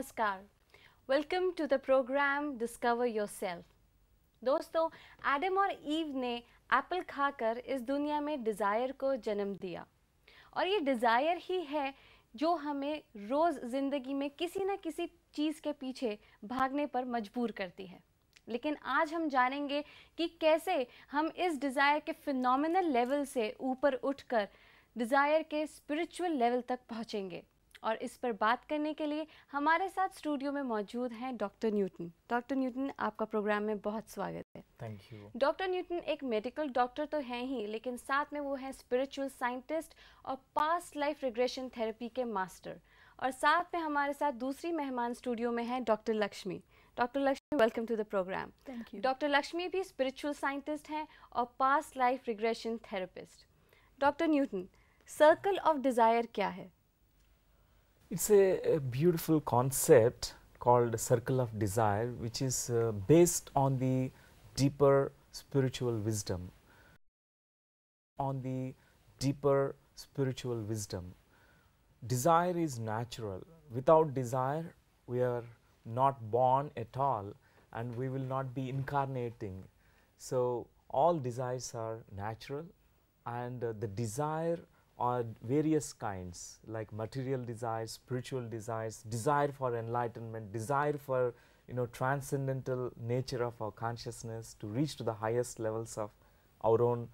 नमस्कार, welcome to the programme discover yourself. दोस्तों, Adam और ईव ने एप्पल खाकर इस दुनिया में डिज़ायर को जन्म दिया और ये डिज़ायर ही है जो हमें रोज़ ज़िंदगी में किसी न किसी चीज़ के पीछे भागने पर मजबूर करती है। लेकिन आज हम जानेंगे कि कैसे हम इस डिज़ायर के फिनोमिनल लेवल से ऊपर उठकर डिज़ायर के स्पिरिचुअल लेवल तक पहुँचेंगे। और इस पर बात करने के लिए हमारे साथ स्टूडियो में मौजूद हैं डॉक्टर न्यूटन। डॉक्टर न्यूटन, आपका प्रोग्राम में बहुत स्वागत है। Thank you. डॉक्टर न्यूटन एक मेडिकल डॉक्टर तो हैं ही, लेकिन साथ में वो हैं स्पिरिचुअल साइंटिस्ट और पास्ट लाइफ रिग्रेशन थेरेपी के मास्टर। और साथ में हमारे साथ दूसरी मेहमान स्टूडियो में हैं doctor Lakshmi. Doctor Lakshmi, welcome to the programme. Thank you. Doctor Lakshmi भी स्पिरिचुअल साइंटिस्ट हैं और past life regression therapist. Doctor Newton, circle of desire क्या है? It's a beautiful concept called circle of desire, which is based on the deeper spiritual wisdom. On the deeper spiritual wisdom. Desire is natural. Without desire, we are not born at all and we will not be incarnating. So, all desires are natural, and the desire are various kinds, like material desires, spiritual desires, desire for enlightenment, desire for transcendental nature of our consciousness to reach to the highest levels of our own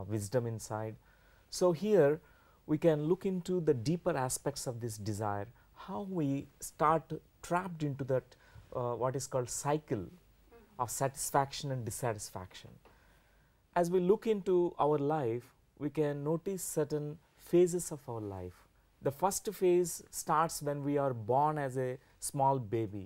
wisdom inside. So here we can look into the deeper aspects of this desire, how we start trapped into that what is called cycle of satisfaction and dissatisfaction. As we look into our life, we can notice certain phases of our life. The first phase starts when we are born as a small baby,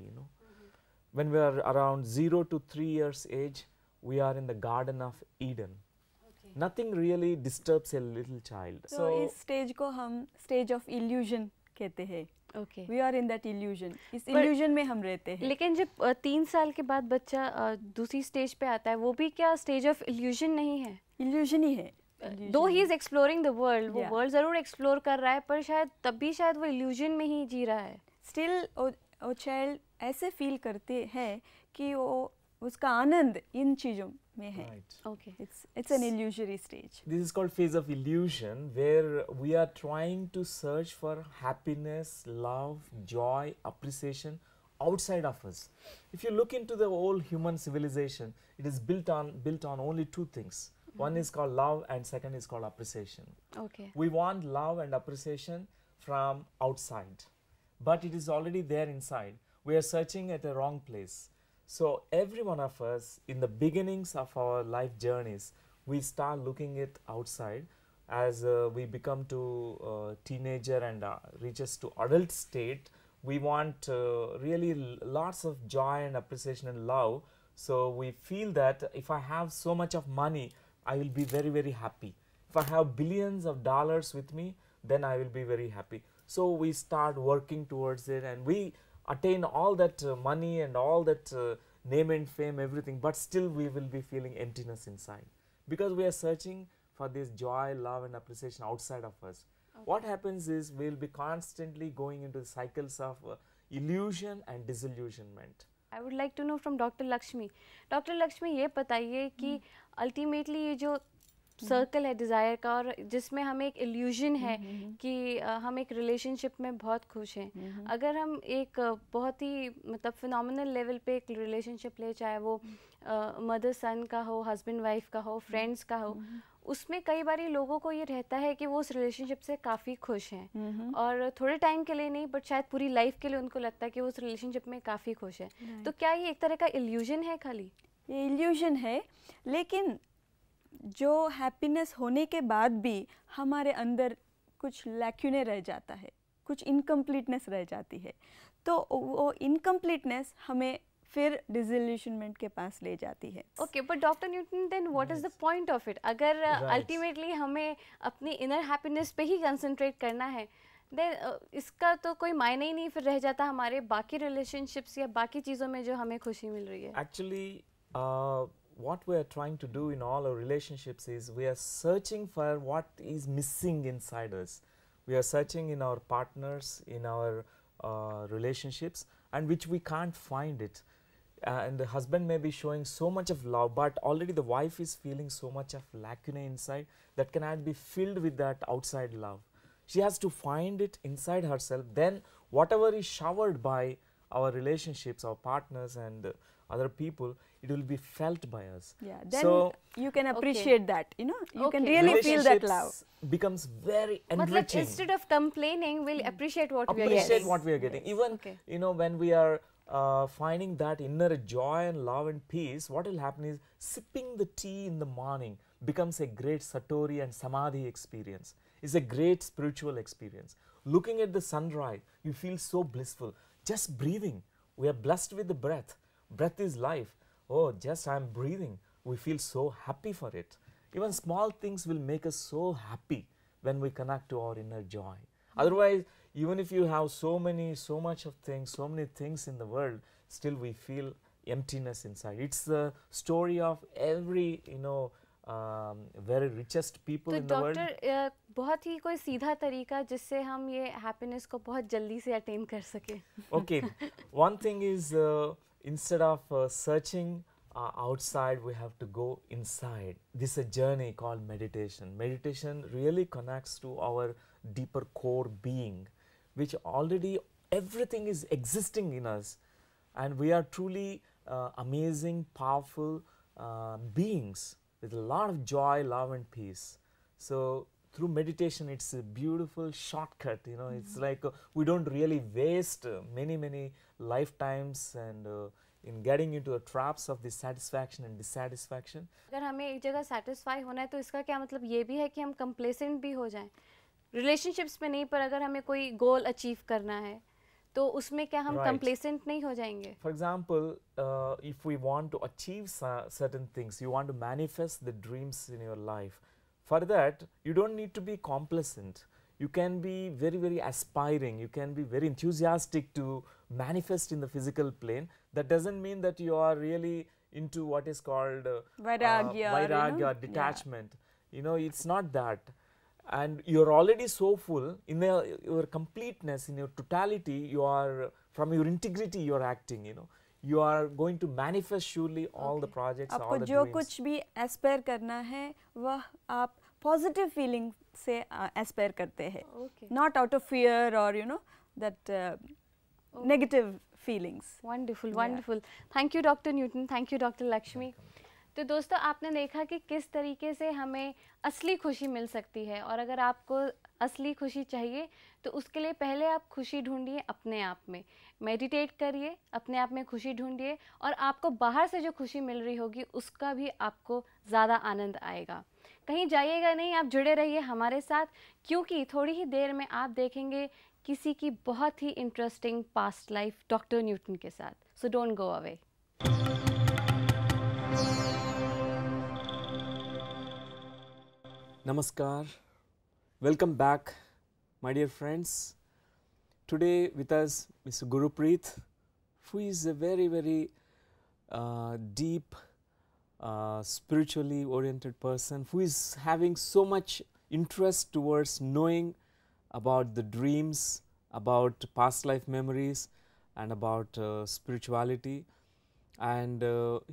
When we are around 0 to 3 years age, we are in the Garden of Eden. Okay. Nothing really disturbs a little child. तो इस stage को हम stage of illusion कहते हैं। Okay. We are in that illusion, इस illusion में हम रहते हैं। लेकिन जब 3 साल के बाद बच्चा दूसरी स्टेज पे आता है, वो भी क्या स्टेज ऑफ इल्यूजन नहीं है? इल्यूजन ही है। दो he is exploring the world, वो Yeah. वर्ल्ड जरूर एक्सप्लोर कर रहा है, पर शायद तब भी शायद वो इल्यूजन में ही जी रहा है। स्टिल वो चाइल्ड ऐसे फील करते हैं कि वो उसका आनंद इन चीज़ों में है। Right. Okay. It's an illusory stage. This is called phase of illusion, where we are trying to search for happiness, love, joy, appreciation outside of us. If you look into the whole human civilization, it is built on only two things. One is called love and second is called appreciation. Okay. We want love and appreciation from outside, but it is already there inside. We are searching at a wrong place. So every one of us, in the beginnings of our life journeys, we start looking it outside. As we become to teenager and reaches to adult state, we want really lots of joy and appreciation and love. So we feel that if I have so much of money, I will be very, very happy. If I have billions of dollars with me, then I will be very happy. So we start working towards it and we attain all that money and all that name and fame, everything, but still we will be feeling emptiness inside because we are searching for this joy, love and appreciation outside of us. Okay. What happens is we will be constantly going into cycles of illusion and disillusionment. I would like to know from doctor Lakshmi. Doctor Lakshmi, ये बताइए कि ultimately ये जो circle है desire का, और जिसमें हमें एक इल्यूजन है कि हम एक रिलेशनशिप में बहुत खुश हैं। अगर हम एक बहुत ही मतलब फिनोमिनल लेवल पे एक रिलेशनशिप ले, चाहे वो मदर सन का हो, हस्बैंड वाइफ का हो, फ्रेंड्स का हो, उसमें कई बारी लोगों को ये रहता है कि वो उस रिलेशनशिप से काफ़ी खुश हैं और थोड़े टाइम के लिए नहीं, बट शायद पूरी लाइफ के लिए उनको लगता है कि वो उस रिलेशनशिप में काफ़ी खुश है। तो क्या ये एक तरह का इल्यूजन है? खाली ये इल्यूजन है, लेकिन जो हैप्पीनेस होने के बाद भी हमारे अंदर कुछ लैक्यूने रह जाता है, कुछ इनकम्प्लीटनेस रह जाती है। तो वो इनकम्प्लीटनेस हमें फिर डिसइल्यूशनमेंट के पास ले जाती है। Okay, but doctor Newton, then what is the point of it? अगर अल्टीमेटली हमें अपनी इनर हैप्पीनेस पे ही कंसंट्रेट करना है, देन इसका तो कोई मायने ही नहीं फिर रह जाता हमारे बाकी रिलेशनशिप्स या बाकी चीज़ों में जो हमें खुशी मिल रही है। Actually, what we are trying to do in all our relationships is we are searching for what is missing inside us. We are searching in our partners, in our relationships, and which we can't find it. And the husband may be showing so much of love, but already the wife is feeling so much of lacunae inside that cannot be filled with that outside love. She has to find it inside herself. Then whatever is showered by our relationships, our partners and other people, it will be felt by us. Yeah, then So you can appreciate that, you know, you can Okay. really feel that love. relationships becomes very मतलब enriching. instead of complaining, we'll appreciate what we are Appreciate getting. what we are getting. Even Okay. you know, when we are finding that inner joy and love and peace, what will happen is sipping the tea in the morning becomes a great satori and samadhi experience. It's a great spiritual experience. Looking at the sunrise, you feel so blissful. Just breathing, we are blessed with the breath. Breath is life. Oh, just I am breathing. We feel so happy for it. Even small things will make us so happy when we connect to our inner joy. Otherwise, even if you have so much of things, so many things in the world, still we feel emptiness inside. It's the story of every, you know, very richest people तो in the world. Doctor बहुत ही कोई सीधा तरीका जिससे हम ये happiness को बहुत जल्दी से अटेन कर सके. Okay, one thing is instead of searching outside, we have to go inside. This is a journey called meditation. Meditation really connects to our deeper core being, which already everything is existing in us, and we are truly amazing, powerful beings with a lot of joy, love and peace. So through meditation, it's a beautiful shortcut, you know. It's like we don't really waste many lifetimes and in getting into the traps of dissatisfaction and dissatisfaction. अगर हमें एक जगह satisfy होना है तो इसका क्या मतलब ये भी है कि हम कंप्लेसेंट भी हो जाएं रिलेशनशिप्स में नहीं, पर अगर हमें कोई गोल अचीव करना है तो उसमें क्या हम Right. कंप्लेसेंट नहीं हो जाएंगे? For example, if we want to achieve certain things, you want to manifest the dreams in your life. For that, you don't need to be complacent. You can be very aspiring. You can be very enthusiastic to manifest in the physical plane. That doesn't mean that you are really into what is called Vairagya, or, you know, vairagya, detachment. You know, it's not that. And you're already so full in your completeness, in your totality. You are, from your integrity, you are acting. You know, you are going to manifest surely all the projects, all आपको the जो dreams. कुछ भी Aspire करना है वह आप positive feeling से Aspire करते हैं, Okay. Not out of fear और you know that negative feelings. Wonderful Yeah. Wonderful. Thank you doctor Newton, thank you doctor Lakshmi. तो दोस्तों, आपने देखा कि किस तरीके से हमें असली खुशी मिल सकती है, और अगर आपको असली खुशी चाहिए तो उसके लिए पहले आप खुशी ढूंढिए अपने आप में. मेडिटेट करिए, अपने आप में खुशी ढूंढिए, और आपको बाहर से जो खुशी मिल रही होगी उसका भी आपको ज़्यादा आनंद आएगा. कहीं जाइएगा नहीं, आप जुड़े रहिए हमारे साथ, क्योंकि थोड़ी ही देर में आप देखेंगे किसी की बहुत ही interesting past life doctor Newton के साथ. So don't go away. Namaskar, welcome back my dear friends. Today with us Mr. Gurpreet, who is a very deep spiritually oriented person, who is having so much interest towards knowing about the dreams, about past life memories and about spirituality, and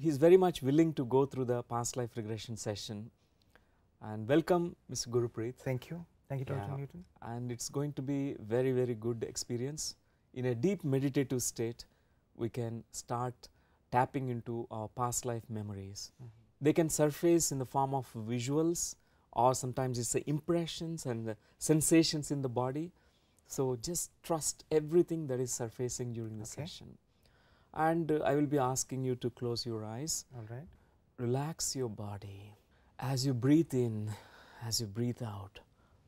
he is very much willing to go through the past life regression session. And welcome Mr. Gurpreet. Thank you, Dr. Yeah. Newton. And it's going to be very good experience. In a deep meditative state, we can start tapping into our past life memories. They can surface in the form of visuals, or sometimes it's the impressions and the sensations in the body. So just trust everything that is surfacing during the Okay. session. And I will be asking you to close your eyes. All right. Relax your body. As you breathe in, as you breathe out,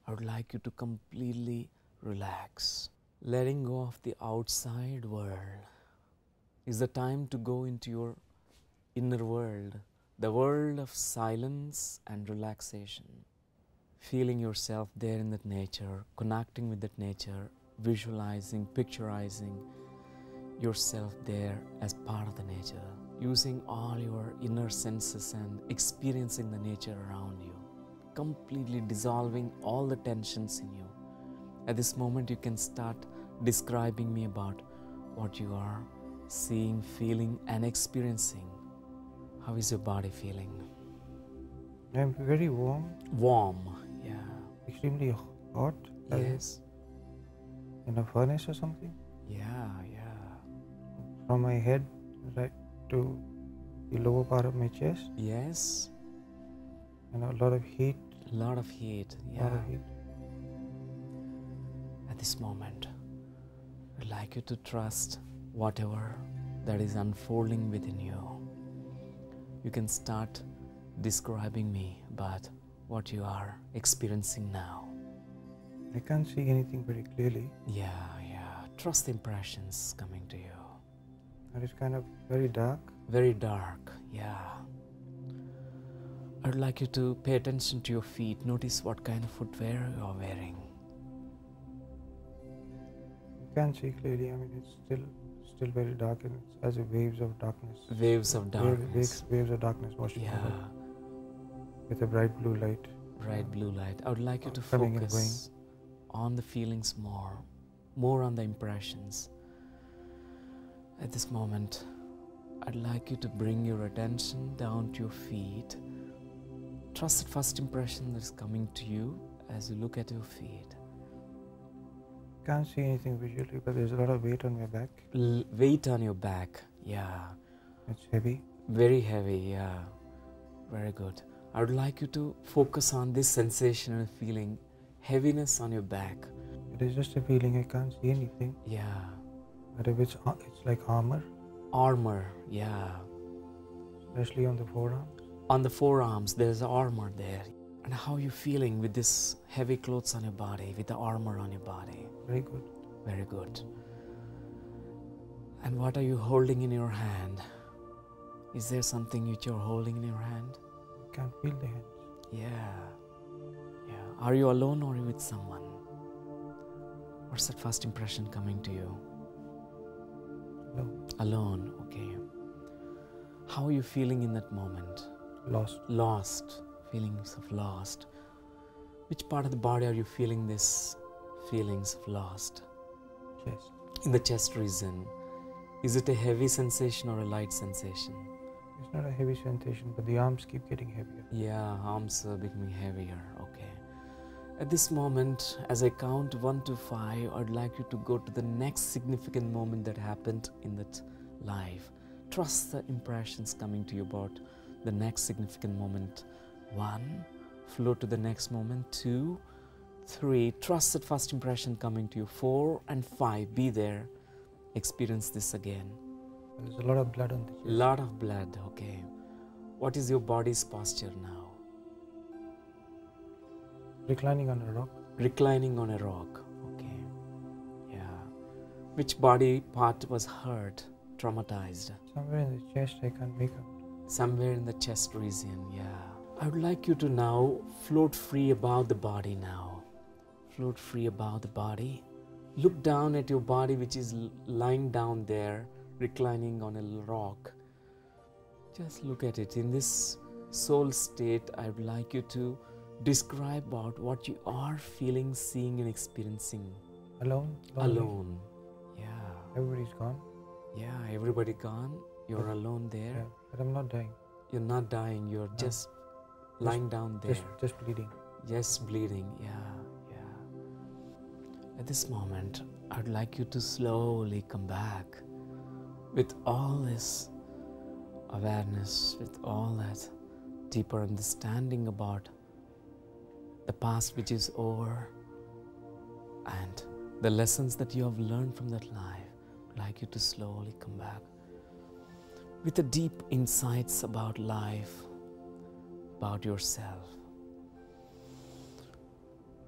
I would like you to completely relax. Letting go of the outside world is the time to go into your inner world, the world of silence and relaxation. Feeling yourself there in that nature, connecting with that nature, visualizing, picturizing yourself there as part of the nature, using all your inner senses and experiencing the nature around you, completely dissolving all the tensions in you. At this moment, you can start describing me about what you are seeing, feeling and experiencing. How is your body feeling? I'm very warm. Warm, yeah. Extremely hot. Like Yes. in a furnace or something. Yeah. From my head right to the lower part of my chest. Yes. And a lot of heat. A lot of heat, A yeah. lot of heat. At this moment, I'd like you to trust whatever that is unfolding within you. You can start describing me about what you are experiencing now. I can't see anything very clearly. Yeah. Trust the impressions coming to you. And it's kind of very dark. Very dark, yeah. I'd like you to pay attention to your feet. Notice what kind of footwear you are wearing. You can't see clearly. I mean, it's still very dark, and it's as if waves of darkness. Waves of darkness. Waves of darkness washing Yeah. over with a bright blue light. Bright blue light. I would like you to Coming and focus on the feelings more on the impressions. At this moment, I'd like you to bring your attention down to your feet. Trust the first impression that is coming to you as you look at your feet. Can't see anything visually, but there's a lot of weight on my back. Weight on your back, yeah. It's heavy. Very heavy, yeah. Very good. I would like you to focus on this sensation and feeling, heaviness on your back. It is just a feeling. I can't see anything. Yeah. But if it's like armor, Armor, yeah. especially on the forearms. On the forearms, there's armor there. And how are you feeling with this heavy clothes on your body, with the armor on your body? Very good. Very good. And what are you holding in your hand? Is there something which you're holding in your hand? I can't feel the hands. Yeah. Are you alone or are you with someone? What's that first impression coming to you? No. Alone, okay. How are you feeling in that moment? Lost. Lost, feelings of lost. Which part of the body are you feeling this feelings of lost? Chest. In the chest region. Is it a heavy sensation or a light sensation? It's not a heavy sensation, but the arms keep getting heavier. Yeah, arms are becoming heavier, okay. At this moment, as I count 1 to 5, I'd like you to go to the next significant moment that happened in that life. Trust the impressions coming to you about the next significant moment. 1, flow to the next moment. 2, 3, trust that first impression coming to you. 4 and 5, be there. Experience this again. There's a lot of blood on the chest. Lot of blood, okay. What is your body's posture now? Reclining on a rock. Reclining on a rock, okay. Yeah. Which body part was hurt, traumatized? Somewhere in the chest, I can't make out. Somewhere in the chest region, yeah. I would like you to now float free above the body now. Float free above the body. Look down at your body which is lying down there, reclining on a rock. Just look at it. In this soul state, I would like you to describe about what you are feeling, seeing and experiencing. Alone. Lonely. Alone. Yeah. Everybody's gone. Yeah, everybody gone. You're alone there. Yeah, but I'm not dying. You're not dying. You're No. just lying down there. Just bleeding. Just bleeding. Yeah. At this moment, I'd like you to slowly come back with all this awareness, with all that deeper understanding about the past which is over and the lessons that you have learned from that life. I'd like you to slowly come back with the deep insights about life, about yourself.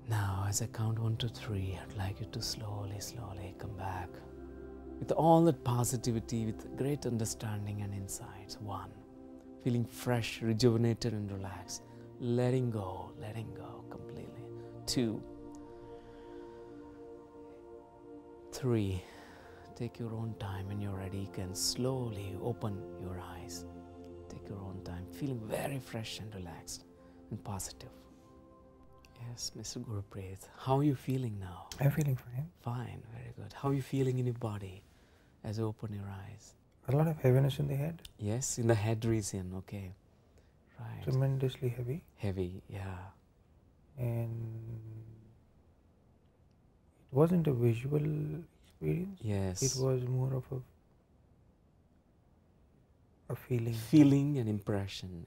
Now, as I count 1 to 3, I'd like you to slowly come back with all that positivity, with great understanding and insights. 1, feeling fresh, rejuvenated and relaxed, letting go completely. 2, 3, take your own time. When you're ready, you can slowly open your eyes. Take your own time, feeling very fresh and relaxed and positive. Yes, Mr. Gurpreet, how are you feeling now? I'm feeling fine. Fine, very good. How are you feeling in your body as you open your eyes? A lot of heaviness in the head, Yes, in the head region, okay. Right. tremendously heavy, Heavy, yeah. and it wasn't a visual experience. Yes. It was more of a feeling. Feeling and impression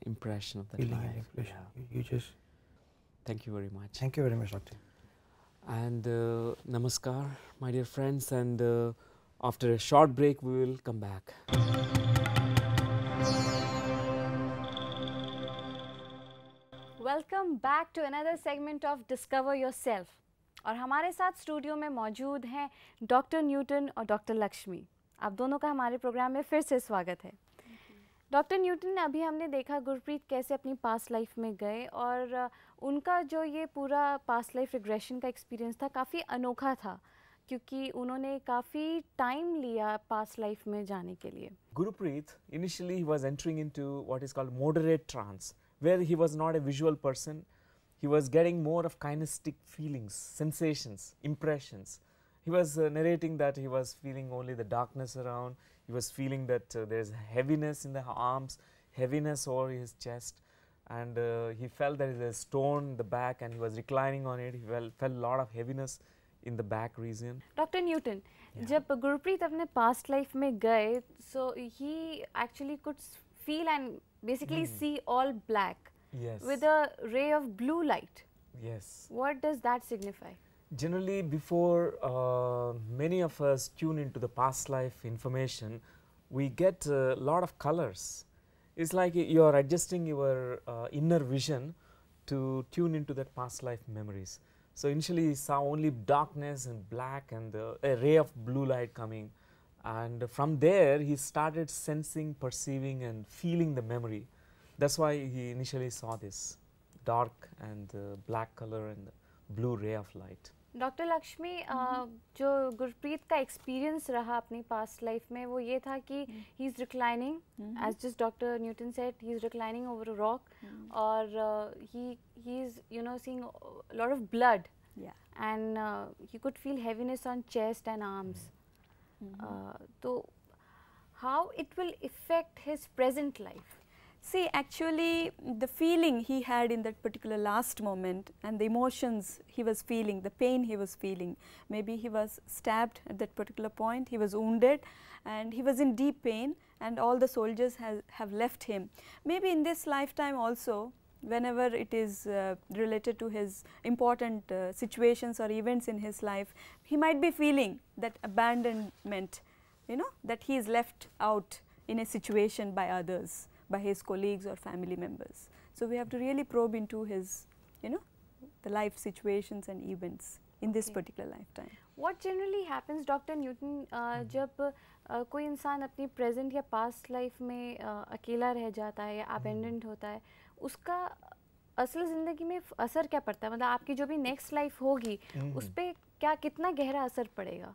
of that Feeling life. and impression. Yeah. You just. Thank you very much. Thank you very much, doctor. And namaskar, my dear friends, and after a short break we will come back. Welcome back to another segment of discover yourself. और हमारे साथ studio में मौजूद हैं doctor Newton और doctor Lakshmi. आप दोनों का हमारे प्रोग्राम में फिर से स्वागत है। डॉक्टर न्यूटन, अभी हमने देखा गुरप्रीत कैसे अपनी पास्ट लाइफ में गए और उनका जो ये पूरा पास्ट लाइफ रिग्रेशन का एक्सपीरियंस था काफ़ी अनोखा था, क्योंकि उन्होंने काफ़ी टाइम लिया पास्ट लाइफ में जाने के लिए। Gurpreet, initially he was entering into what is called moderate trance, where he was not a visual person. He was getting more of kinesthetic feelings, sensations, impressions. He was narrating that he was feeling only the darkness around. He was feeling that there is heaviness in the arms, heaviness over his chest, and he felt there is a stone in the back, and he was reclining on it. He felt a lot of heaviness in the back region. Doctor Newton, जब गुरप्रीत अपने past life में गए, so he actually could feel and basically see all black Yes. with a ray of blue light. Yes. What does that signify? Generally, before many of us tune into the past life information, we get a lot of colors. It's like you are adjusting your inner vision to tune into that past life memories. So initially he saw only darkness and black and a ray of blue light coming, and from there he started sensing, perceiving and feeling the memory. That's why he initially saw this dark and black color and blue ray of light. Doctor Lakshmi, जो गुरप्रीत का experience रहा अपनी past life में वो ये था कि he is reclining, as just doctor Newton said, he is reclining over a rock, और he is seeing lot of blood, and he could feel heaviness on chest and arms. तो how it will effect his present life? See, actually, the feeling he had in that particular last moment and the emotions he was feeling, the pain he was feeling, maybe he was stabbed at that particular point, he was wounded and he was in deep pain, and all the soldiers have left him. Maybe in this lifetime also, whenever it is related to his important situations or events in his life, he might be feeling that abandonment, that he is left out in a situation by others, by his colleagues or family members. So we have to really probe into his, the life situations and events in this particular lifetime. What generally happens, doctor Newton, जब कोई इंसान अपनी present या past life में अकेला रह जाता है या अबेंडेंट होता है, उसका असल ज़िंदगी में असर क्या पड़ता है? मतलब आपकी जो भी नेक्स्ट लाइफ होगी उस पर क्या कितना गहरा असर पड़ेगा?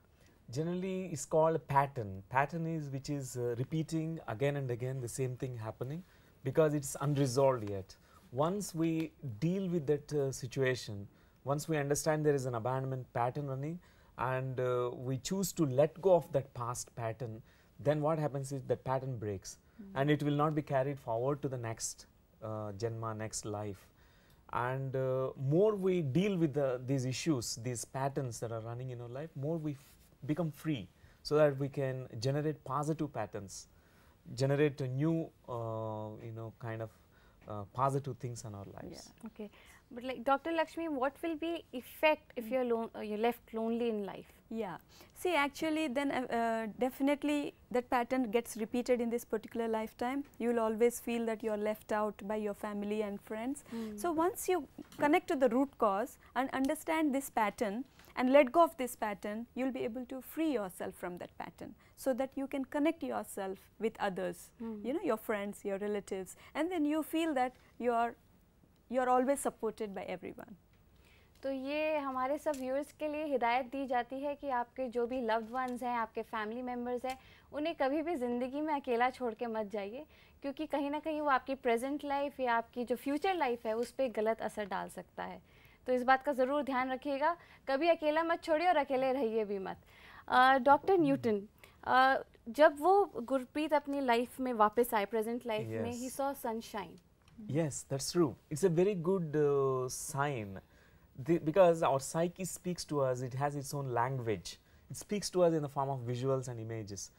Generally it's called pattern. Pattern is which is repeating again and again the same thing happening because it's unresolved yet. Once we deal with that situation, once we understand there is an abandonment pattern running, and we choose to let go of that past pattern, then what happens is that pattern breaks, and it will not be carried forward to the next janma, next life. And more we deal with these issues, these patterns that are running in our life, more we become free, so that we can generate positive patterns, generate a new kind of positive things in our lives. Yeah, okay. But like Dr. Lakshmi, what will be effect if you're left lonely in life? Yeah. See, actually then definitely that pattern gets repeated in this particular lifetime. You will always feel that you are left out by your family and friends. So once you connect to the root cause and understand this pattern and let go of this pattern, you will be able to free yourself from that pattern, so that you can connect yourself with others, your friends, your relatives, and then you feel that you are always supported by everyone. तो ये हमारे सब viewers के लिए हिदायत दी जाती है कि आपके जो भी लव्ड वंस हैं, आपके फैमिली मेम्बर्स हैं, उन्हें कभी भी ज़िंदगी में अकेला छोड़ के मत जाइए, क्योंकि कहीं ना कहीं वो आपकी प्रेजेंट लाइफ या आपकी जो फ्यूचर लाइफ है उस पर गलत असर डाल सकता है. तो इस बात का ज़रूर ध्यान रखिएगा, कभी अकेला मत छोड़िए और अकेले रहिए भी मत। डॉक्टर न्यूटन, जब वो गुरप्रीत अपनी लाइफ में वापस आए, प्रेजेंट लाइफ में, ही Yes. Saw sunshine. Yes, that's true. It's a very good sign because our psyche speaks to us, it has its own language. It speaks to us in the form of visuals and images.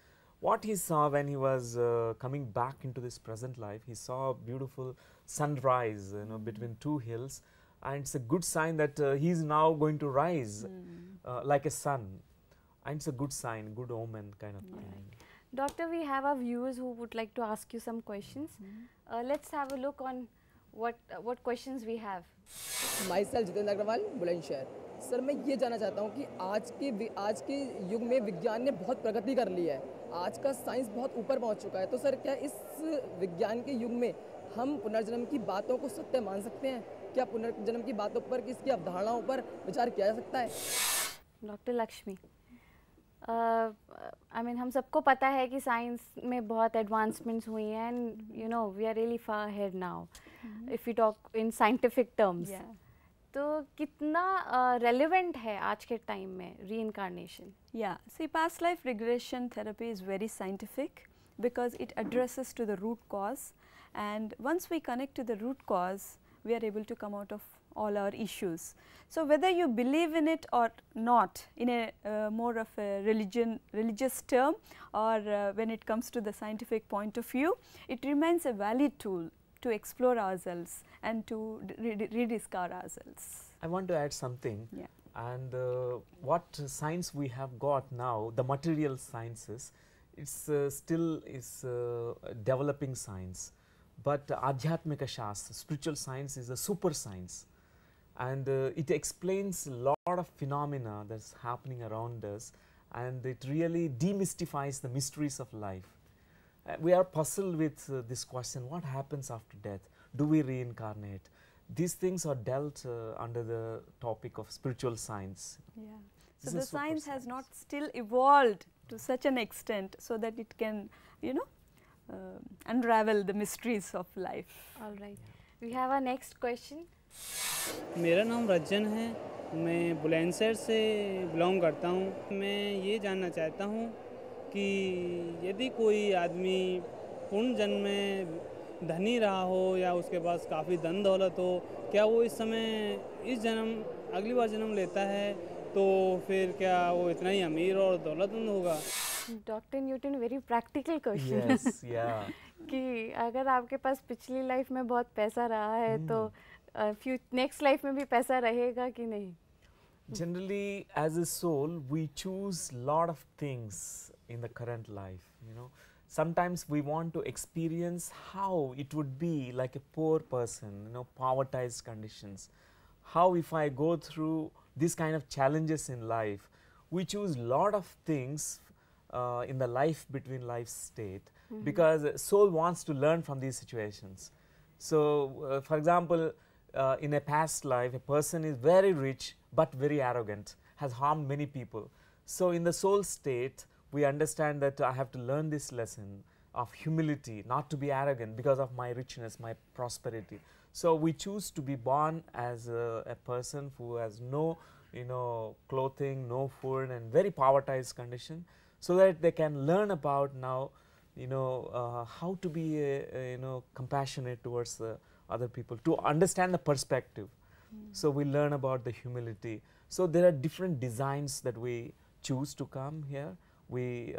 What he saw when he was coming back into this present life, he saw a beautiful sunrise, between two hills, and it's a good sign that he is now going to rise like a sun, and it's a good sign, good omen kind of thing. Doctor, we have our viewers who would like to ask you some questions. Let's have a look on what questions we have. Myself Jitendra Agrawal, Bulandshahr. Sir, मैं ये जानना चाहता हूँ कि आज के युग में विज्ञान ने बहुत प्रगति कर ली है, आज का साइंस बहुत ऊपर पहुँच चुका है, तो सर क्या इस विज्ञान के युग में हम पुनर्जन्म की बातों को सत्य मान सकते हैं? क्या पुनर्जन्म की बातों पर, किसकी अवधारणाओं पर विचार किया जा सकता है? डॉक्टर लक्ष्मी, आई मीन हम सबको पता है कि साइंस में बहुत एडवांसमेंट्स हुई हैं, and you know we are really far ahead now if you talk in scientific terms. तो कितना रेलेवेंट है आज के टाइम में reincarnation? Yeah, see, past life regression therapy is very scientific because it addresses to the root cause, and once we connect to the root cause, we are able to come out of all our issues. So whether you believe in it or not, in a more of a religious term, or when it comes to the scientific point of view, it remains a valid tool to explore ourselves and to rediscover ourselves. I want to add something. Yeah. And what science we have got now, the material sciences, it's still is developing science. But Adhyatmika Shastra, spiritual science, is a super science, and it explains a lot of phenomena that's happening around us, and it really demystifies the mysteries of life. We are puzzled with this question: what happens after death? Do we reincarnate? These things are dealt under the topic of spiritual science. Yeah. This So the is super science has science. not still evolved to such an extent so that it can, unravel the mysteries of life. All right, we have our next question. मेरा नाम रज्जन है, मैं बुलंदशहर से belong करता हूँ। मैं ये जानना चाहता हूँ कि यदि कोई आदमी पूर्ण जन्म में धनी रहा हो या उसके पास काफ़ी धन दौलत हो, क्या वो इस समय अगली बार जन्म लेता है तो फिर क्या वो इतना ही अमीर और दौलतमंद होगा? Doctor Newton, very practical question. Yes, yeah. कि अगर आपके पास पिछली लाइफ में बहुत पैसा रहा है तो नेक्स्ट लाइफ में भी पैसा रहेगा कि नहीं? Generally, as a soul, we choose lot of things in the current life. Sometimes we want to experience how it would be like a poor person, povertized conditions. How if I go through this kind of challenges in life, we choose lot of things in the life between life state, because soul wants to learn from these situations. So, for example, in a past life, a person is very rich but very arrogant, has harmed many people. So, in the soul state, we understand that I have to learn this lesson of humility, not to be arrogant because of my richness, my prosperity. So, we choose to be born as a person who has no clothing, no food, and very povertized condition, so that they can learn about now how to be compassionate towards the other people, to understand the perspective. So, we learn about the humility. So, there are different designs that we choose to come here. We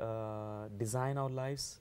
design our lives,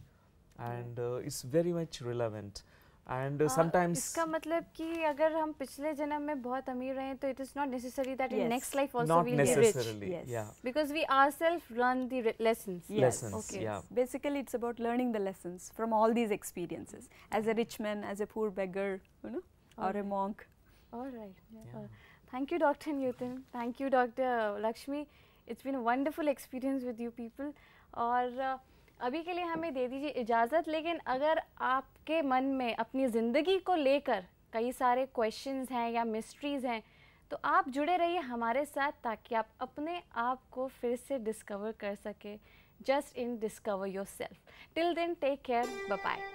and it's very much relevant. And sometimes इसका मतलब कि अगर हम पिछले जन्म में बहुत अमीर रहे तो it is not necessary that in Yes. next life also not we'll be rich, necessarily, Yes. yeah, because we ourselves learn the lessons. Yes. lessons, Okay. yeah. Basically, it's about learning the lessons from all these experiences, as a rich man, as a poor beggar, or a Alright. monk. All right. Yeah. Thank you, Dr. Newton. Thank you, Dr. Lakshmi. It's been a wonderful experience with you people. और अभी के लिए हमें दे दीजिए इजाज़त, लेकिन अगर आपके मन में अपनी ज़िंदगी को लेकर कई सारे क्वेश्चंस हैं या मिस्ट्रीज़ हैं, तो आप जुड़े रहिए हमारे साथ ताकि आप अपने आप को फिर से डिस्कवर कर सके, just in discover yourself. Till then take care, bye bye.